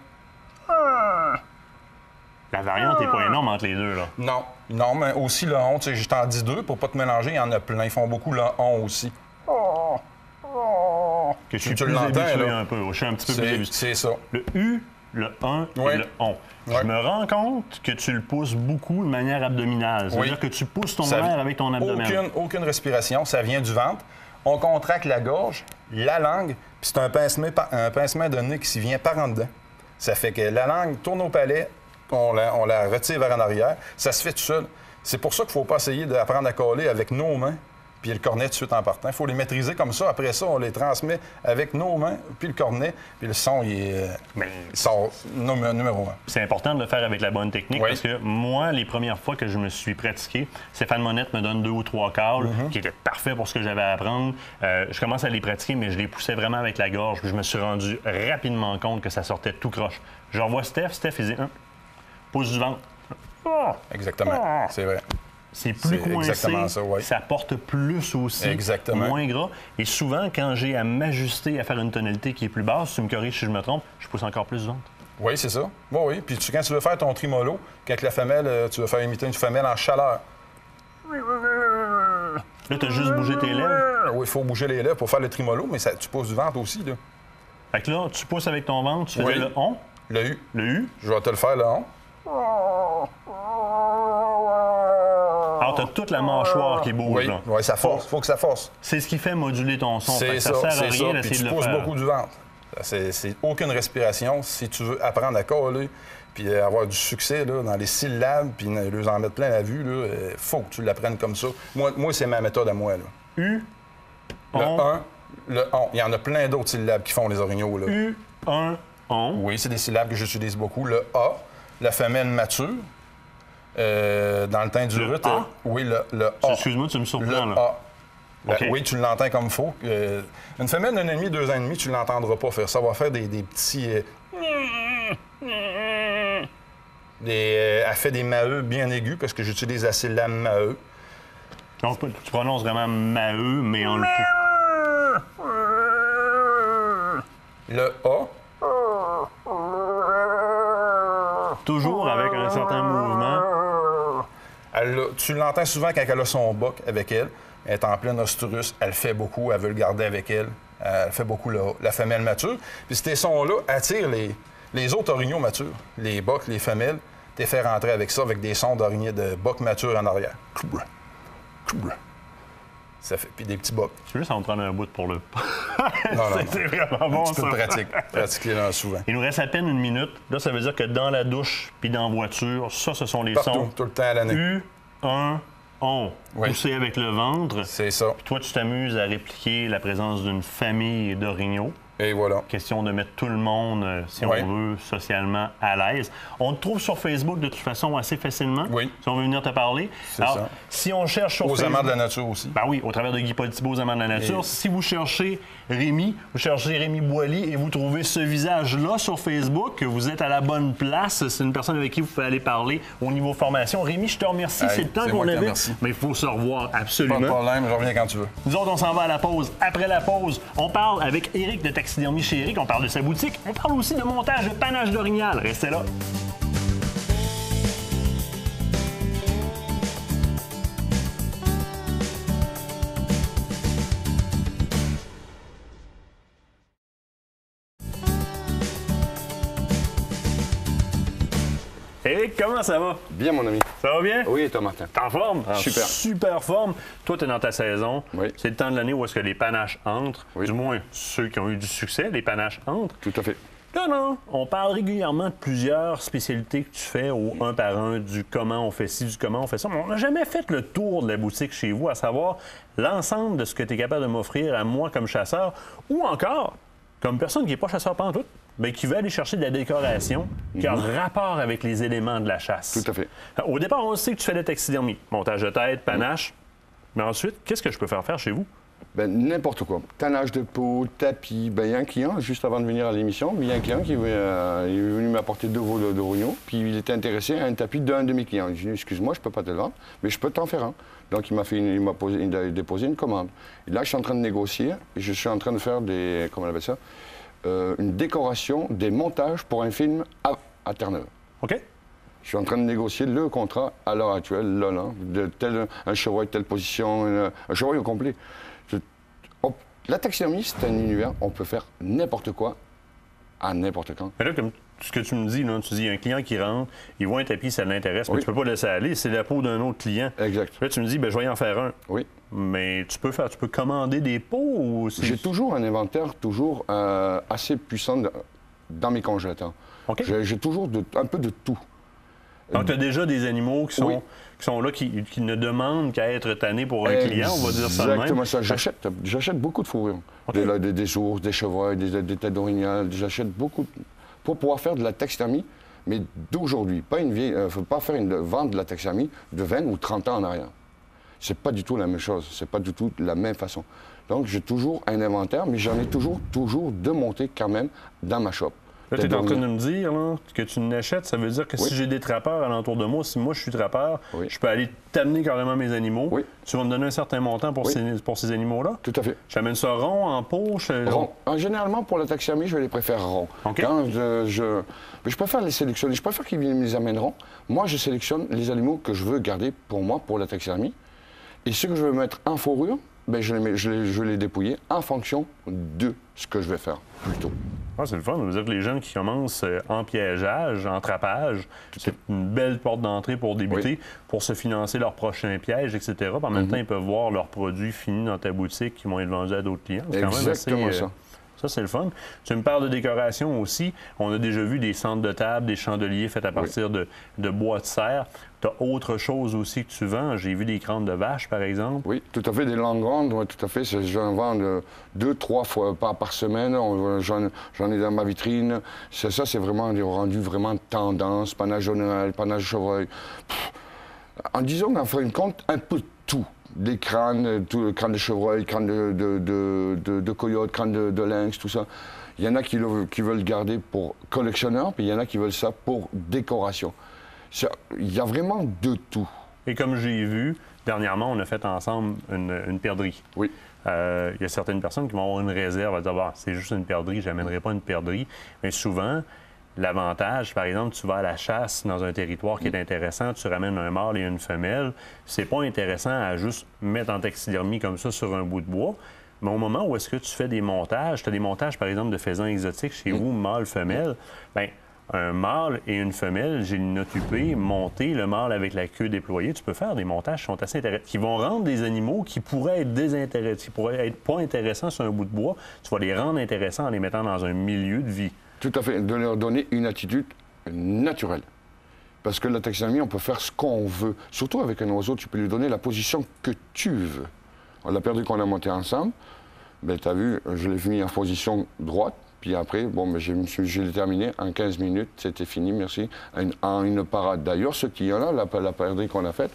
La variante n'est pas énorme entre les deux, là.
Non, mais aussi le 11. Je t'en dis 2 pour pas te mélanger, il y en a plein. Ils font beaucoup le 11 aussi.
Que je suis
tu
plus
l'entends,
habitué
là.
un peu. Je suis un petit peu plus habitué.
C'est ça.
Le U, le 1 et le on. Je me rends compte que tu le pousses beaucoup de manière abdominale. C'est-à-dire que tu pousses ton air avec ton abdomen.
Aucune respiration, ça vient du ventre. On contracte la gorge, la langue, puis c'est un pincement de nez qui s'y vient par en dedans. Ça fait que la langue tourne au palais, on la retire vers en arrière. Ça se fait tout seul. C'est pour ça qu'il ne faut pas essayer d'apprendre à coller avec nos mains puis le cornet tout de suite en partant. Il faut les maîtriser comme ça. Après ça, on les transmet avec nos mains, puis le cornet, puis le son, il sort numéro 1.
C'est important de le faire avec la bonne technique parce que moi, les premières fois que je me suis pratiqué, Stéphane Monette me donne 2 ou 3 calls qui étaient parfaits pour ce que j'avais à apprendre. Je commence à les pratiquer, mais je les poussais vraiment avec la gorge. Puis je me suis rendu rapidement compte que ça sortait tout croche. Je revois Steph, il dit pousse du ventre.
Exactement, c'est vrai.
C'est plus coincé,
exactement ça,
ça porte plus aussi, moins gras. Et souvent, quand j'ai à m'ajuster à faire une tonalité qui est plus basse, tu me corriges si je me trompe, je pousse encore plus du ventre.
Oui, c'est ça. Oui. Puis quand tu veux faire ton trimolo, quand la femelle, tu veux faire imiter une femelle en chaleur.
Là, tu as juste bougé tes lèvres.
Oui, il faut bouger les lèvres pour faire le trimolo, mais tu pousses du ventre aussi, là.
Fait que là, tu pousses avec ton ventre, tu faisais le on.
Le U.
Le U.
Je vais te le faire, le on.
Alors, tu as toute la mâchoire qui bouge.
Oui, ça force. Il faut que ça force.
C'est ce qui fait moduler ton son.
C'est ça,
ça sert à rien
puis
d'essayer de
tu
le faire.
pousses beaucoup du ventre. C'est aucune respiration. Si tu veux apprendre à coller puis avoir du succès là, dans les syllabes puis leur en mettre plein la vue, il faut que tu l'apprennes comme ça. Moi c'est ma méthode à moi. Là.
U,
le 1, le on. Il y en a plein d'autres syllabes qui font les orignaux. Là.
U, 1, on.
Oui, c'est des syllabes que j'utilise beaucoup. Le A, la femelle mature. Dans le teint du rut. Oui, le A.
Excuse-moi, tu me surprends,
le
là.
A.
Okay.
Oui, tu l'entends comme il faut. Une femelle d'un an et demi, 2 ans et demi, tu ne l'entendras pas faire ça. Va faire des petits... elle fait des maheux bien aigus parce que j'utilise la syllabe maheux.
Donc, tu prononces vraiment maheux, mais en le...
Le A.
Toujours avec un certain mouvement.
Tu l'entends souvent quand elle a son boc avec elle. Elle est en pleine ostrus. Elle fait beaucoup. Elle veut le garder avec elle. Elle fait beaucoup la femelle mature. Puis ces sons-là attirent les autres orignaux matures. Les bocs, les femelles. Tu fait rentrer avec ça, avec des sons d'orignaux de bocs matures en arrière. Ça fait, puis des petits bocs.
Tu veux, ça va me prendre un bout pour le...
Non.
C'est vraiment bon,
ça. Tu peux pratiquer là souvent.
Il nous reste à peine 1 minute. Là, ça veut dire que dans la douche puis dans la voiture, ça, ce sont les
Partout,
sons.
tout le temps à l'année.
U, 1, on. Poussé avec le ventre.
C'est ça.
Puis toi, tu t'amuses à répliquer la présence d'une famille d'orignaux.
Et voilà.
Question de mettre tout le monde, si on veut, socialement à l'aise. On te trouve sur Facebook, de toute façon, assez facilement.
Oui.
Si on veut venir te parler.
C'est ça.
Si on cherche sur
Aux
Facebook...
amants de la nature aussi.
Ben oui, au travers de Guy Paul-Thibault, aux amants de la nature. Si vous cherchez Rémi, vous cherchez Rémi Boily et vous trouvez ce visage-là sur Facebook, vous êtes à la bonne place. C'est une personne avec qui vous pouvez aller parler au niveau formation. Rémi, je te remercie. C'est le temps qu'on avait. Mais il faut se revoir absolument.
Pas de problème, je reviens quand tu veux.
Nous autres, on s'en va à la pause. Après la pause, on parle avec Éric de Taxidermie chez Éric. On parle de sa boutique. On parle aussi de montage de panache d'orignal. Restez là. Éric, comment ça va?
Bien, mon ami.
Ça va bien?
Oui, et toi, Martin?
T'es en forme?
Super.
Super forme. Toi, t'es dans ta saison.
Oui.
C'est le temps de l'année où est-ce que les panaches entrent.
Oui.
Du moins, ceux qui ont eu du succès, les panaches entrent.
Tout à fait.
Là, non. On parle régulièrement de plusieurs spécialités que tu fais au un par un, du comment on fait ci, du comment on fait ça. Mais on n'a jamais fait le tour de la boutique chez vous, à savoir l'ensemble de ce que tu es capable de m'offrir à moi comme chasseur ou encore comme personne qui n'est pas chasseur pantoute, mais qui veut aller chercher de la décoration qui a rapport avec les éléments de la chasse.
Tout à fait.
Au départ, on sait que tu fais de la taxidermie, montage de tête, panache. Mais ensuite, qu'est-ce que je peux faire chez vous?
Ben, n'importe quoi. Tannage de peau, tapis. Ben, il y a un client, juste avant de venir à l'émission, il y a un client qui il est venu m'apporter 2 veaux de rognon, puis il était intéressé à un tapis d'un de mes clients. J'ai dit, excuse-moi, je peux pas te le vendre, mais je peux t'en faire un. Donc, il m'a déposé une commande. Et là, je suis en train de négocier, et je suis en train de faire des, comment on appelle ça, une décoration, des montages pour un film à Terre-Neuve.
OK.
Je suis en train de négocier le contrat à l'heure actuelle, là, de un chevreuil de telle position, un chevreuil au complet. La taxidermie, c'est un univers, on peut faire n'importe quoi à n'importe quand.
Mais là, comme ce que tu me dis, là, tu dis un client qui rentre, il voit un tapis, ça l'intéresse, mais
Oui.
tu peux pas le laisser aller, c'est la peau d'un autre client.
Exact.
Là, tu me dis, ben, je vais y en faire un.
Oui.
Mais tu peux commander des pots ou...
J'ai toujours un inventaire assez puissant dans mes congélateurs.
OK.
J'ai toujours un peu de tout.
Donc, tu as déjà des animaux qui sont là, qui ne demandent qu'à être tannés pour un client, on va dire ça de même.
Exactement ça. J'achète beaucoup de fourrures.
OK.
Des ours, des chevreuils, des têtes d'orignal. J'achète beaucoup pour pouvoir faire de la taxidermie, mais d'aujourd'hui. Pas une vieille. Faut pas vendre de la taxidermie de 20 ou 30 ans en arrière. C'est pas du tout la même chose. C'est pas du tout la même façon. Donc, j'ai toujours un inventaire, mais j'en ai toujours de monter quand même dans ma shop.
Là, tu es en train de me dire là, que tu n'achètes, ça veut dire que si j'ai des trappeurs alentour de moi, si moi je suis trappeur, je peux aller t'amener carrément mes animaux.
Oui.
Tu vas me donner un certain montant pour ces animaux-là?
Tout à fait.
J'amène ça rond, en poche?
Rond. Généralement, pour la taxidermie, je les préfère ronds.
OK.
Quand je préfère les sélectionner. Je préfère qu'ils me les amènent ronds. Moi, je sélectionne les animaux que je veux garder pour moi, pour la taxidermie. Et ceux que je veux mettre en fourrure, ben, je vais les dépouiller en fonction de ce que je vais faire, plutôt.
Ah, c'est le fun. Ça veut dire que les jeunes qui commencent en piégeage, en trappage, c'est une belle porte d'entrée pour débuter, pour se financer leur prochain piège, etc. Puis en même temps, ils peuvent voir leurs produits finis dans ta boutique qui vont être vendus à d'autres clients. C'est quand même
Exactement
assez,
ça.
Ça, c'est le fun. Tu me parles de décoration aussi. On a déjà vu des centres de table, des chandeliers faits à partir de bois de serre. Tu as autre chose aussi que tu vends. J'ai vu des crânes de vache, par exemple.
Oui, tout à fait, des langues grandes, oui, tout à fait. J'en vends 2-3 fois par semaine. J'en ai dans ma vitrine. Ça, c'est vraiment rendu vraiment tendance. Panache de Noël, panache de chevreuil. En disant qu'on fait une compte un peu de tout. Des crânes, crâne de chevreuil, crâne de coyote, crâne de lynx, tout ça. Il y en a qui veulent garder pour collectionneur, puis il y en a qui veulent ça pour décoration. Il y a vraiment de tout.
Et comme j'ai vu, dernièrement, on a fait ensemble une perdrix.
Oui.
Il y a certaines personnes qui vont avoir une réserve à dire bah, c'est juste une perdrix, je n'amènerai pas une perdrix. Mais souvent, l'avantage, par exemple, tu vas à la chasse dans un territoire qui est intéressant, tu ramènes un mâle et une femelle, c'est pas intéressant à juste mettre en taxidermie comme ça sur un bout de bois. Mais au moment où est-ce que tu fais des montages, tu as des montages, par exemple, de faisans exotiques chez vous, mâle, femelle, bien, un mâle et une femelle, j'ai inoccupé, monter le mâle avec la queue déployée. Tu peux faire des montages qui sont assez intéressants, qui vont rendre des animaux qui pourraient être désintéressants, qui pourraient être pas intéressants sur un bout de bois. Tu vas les rendre intéressants en les mettant dans un milieu de vie.
Tout à fait, de leur donner une attitude naturelle. Parce que la taxidermie, on peut faire ce qu'on veut. Surtout avec un oiseau, tu peux lui donner la position que tu veux. On l'a perdu qu'on a monté ensemble. Ben, tu as vu, je l'ai mis en position droite. Puis après, bon, ben, je l'ai terminé en 15 minutes. C'était fini, merci. En une parade. D'ailleurs, ce client-là, la perdrix qu'on a faite,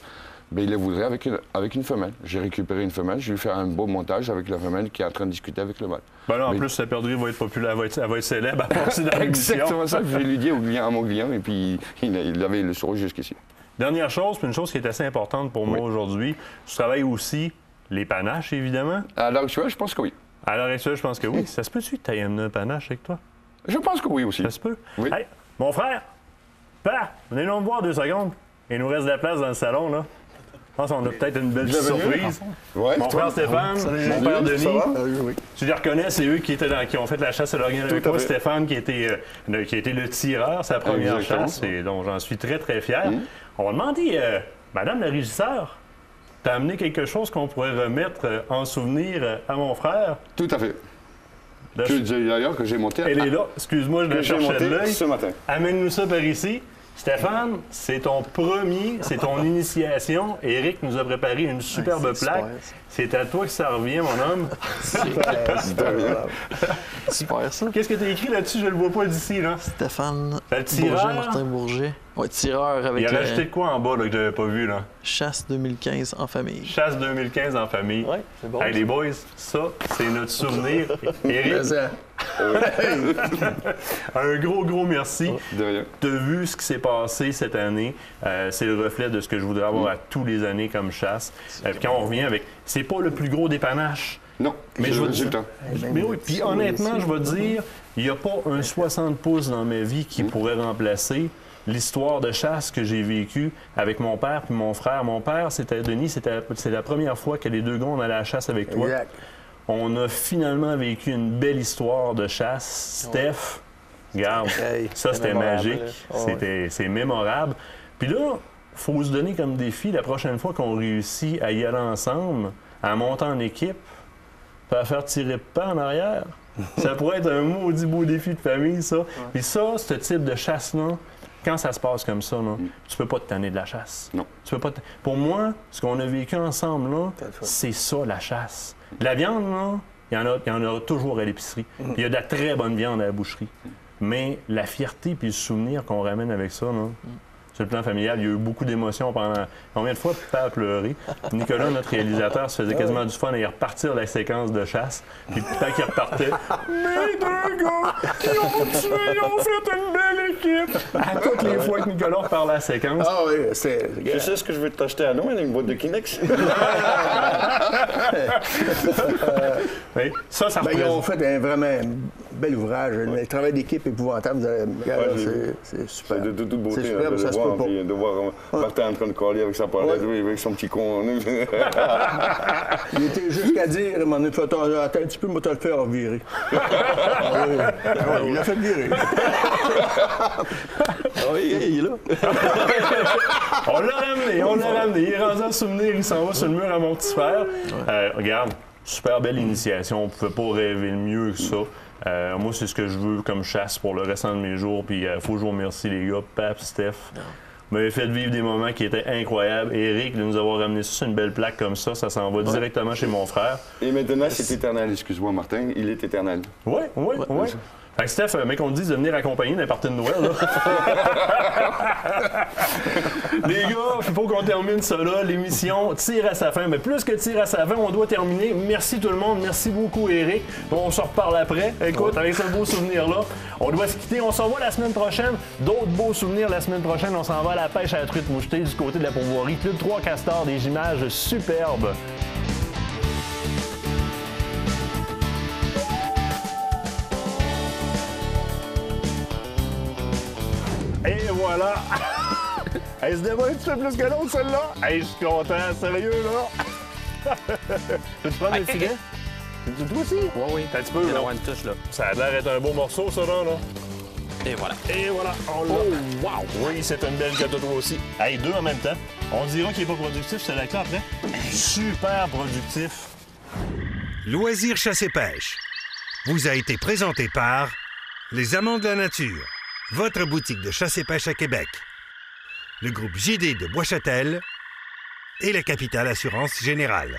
ben, il les voudrait avec une femelle. J'ai récupéré une femelle, je lui fais un beau montage avec la femelle qui est en train de discuter avec le mâle.
Ben là, en plus, la perdrix va être populaire, elle va être célèbre à passer dans l'émission.
Exactement ça, je lui dis à mon client, et puis il avait le sourire jusqu'ici.
Dernière chose, puis une chose qui est assez importante pour moi aujourd'hui, tu travailles aussi les panaches, évidemment.
À l'heure actuelle, je pense que oui.
À l'heure actuelle, je pense que oui. Ça se peut-tu que tu aies amené un panache avec toi?
Je pense que oui aussi.
Ça se peut?
Oui.
Hey, mon frère, venez nous voir 2 secondes. Il nous reste de la place dans le salon, là. Je pense qu'on a peut-être une belle surprise.
Ouais,
Mon frère Stéphane, mon père Denis.
Oui.
Tu les reconnais, c'est eux qui ont fait la chasse à l'orignal avec
Tout à
moi.
fait.
Stéphane qui a été le tireur, sa première
Exactement.
chasse, et dont j'en suis très, très fier. On va demander, Madame la régisseur, t'as amené quelque chose qu'on pourrait remettre en souvenir à mon frère?
Tout à fait.
Là,
D'ailleurs, que j'ai monté
Elle est là. Excuse-moi, je la
que j'ai
cherchais de
monté
l'œil.
ce matin.
Amène-nous ça par ici. Stéphane, c'est ton ton initiation. Éric nous a préparé une superbe plaque. C'est à toi que ça revient, mon homme.
Super, ça.
Qu'est-ce que tu as écrit là-dessus? Je le vois pas d'ici, là.
Stéphane
Le tireur.
Bourget, Martin Bourget. Ouais, tireur
Il
avec
a rajouté de quoi en bas là, que j'avais pas vu, là?
chasse 2015 en famille.
Chasse 2015 en famille.
Ouais, c'est bon.
Hey, les boys, ça, c'est notre souvenir. Éric, un gros merci.
De rien.
Tu as vu ce qui s'est passé cette année. C'est le reflet de ce que je voudrais avoir à tous les années comme chasse. Puis quand on revient avec... C'est pas le plus gros des panaches.
Non,
Mais
c'est
je
le
veux dire-
résultat.
Mais oui, puis honnêtement, je vais te dire, il n'y a pas un 60 pouces dans ma vie qui pourrait remplacer l'histoire de chasse que j'ai vécue avec mon père puis mon frère. Mon père, Denis, c'est la première fois que les deux gars, on allait à la chasse avec toi.
Exact.
On a finalement vécu une belle histoire de chasse. Steph, regarde,
Hey,
ça c'était
mémorable,
magique,
là.
c'est mémorable. Puis là, faut se donner comme défi la prochaine fois qu'on réussit à y aller ensemble, à monter en équipe, puis à faire tirer pas en arrière. Ça pourrait être un maudit beau défi de famille, ça. Puis ça, ce type de chasse-là, quand ça se passe comme ça, là, tu peux pas te tanner de la chasse.
Non.
Tu peux pas Pour moi, ce qu'on a vécu ensemble, là, c'est ça, la chasse. La viande, là, il y en a toujours à l'épicerie. Puis il y a de la très bonne viande à la boucherie. Mais la fierté puis le souvenir qu'on ramène avec ça, là, sur le plan familial, il y a eu beaucoup d'émotions pendant... Combien de fois papa a pleuré? Nicolas, notre réalisateur, se faisait quasiment du fun à y repartir la séquence de chasse. Puis tant qu'il repartait, mes deux gars, ils ont tué, ils ont fait une belle équipe! À toutes les fois que Nicolas reparle la séquence.
Ah oui, c'est...
Tu sais ce que je vais t'acheter à Noël, une boîte de Kleenex?
Oui, ça
Ben, ils ont fait un vraiment bel ouvrage, un travail d'équipe épouvantable. Regarde, c'est super.
C'est de toute beauté.
C'est superbe,
là,
ça
de
se
voir,
peut pas.
puis de voir Martin en train de coller avec sa palette, oui, avec son petit con.
Il était jusqu'à dire, à un moment donné, attends un petit peu, moi, te le faire revirer. Ah oui. Ah oui, il l'a fait virer.
Oui, il est là.
On l'a ramené. Il est rendu en souvenir, il s'en va sur le mur à mon petit frère. Regarde, super belle initiation. On pouvait pas rêver mieux que ça. Moi, c'est ce que je veux comme chasse pour le restant de mes jours. Puis, il faut que je vous remercie, les gars, Pap, Steph. Vous m'avez fait vivre des moments qui étaient incroyables. Eric, de nous avoir ramené ça sur une belle plaque comme ça s'en va directement chez mon frère.
Et maintenant, c'est éternel. Excuse-moi, Martin, il est éternel.
Oui. Fait que Steph, mec, on te dit de venir accompagner dans la partie de Noël, là. Les gars, il faut qu'on termine ça là. L'émission tire à sa fin. Mais plus que tire à sa fin, on doit terminer. Merci tout le monde. Merci beaucoup, Eric. Bon, on se reparle après. Écoute, avec ce beau souvenir-là, on doit se quitter. On s'en va la semaine prochaine. D'autres beaux souvenirs la semaine prochaine. On s'en va à la pêche à la truite mouchetée du côté de la pourvoirie. Club 3 Castors, des images superbes. Et voilà! Elle se dévoile un petit peu plus que l'autre, celle-là! Hey, je suis content, sérieux, là! Peux-tu prendre un petit gars? Toi aussi?
Oui.
T'as un petit peu, là.
Une touche, là.
Ça a l'air d'être un beau morceau, ça, là.
Et voilà.
Et voilà, on l'a. Oh, wow! Oui, c'est une belle gâteau, toi aussi. Hey, deux en même temps. On dira qu'il n'est pas productif, c'est là après. Super productif.
Loisirs chasse et pêche vous a été présenté par Les Amants de la Nature, votre boutique de chasse et pêche à Québec, le groupe JD de Bois-Châtel et la Capitale Assurance Générale.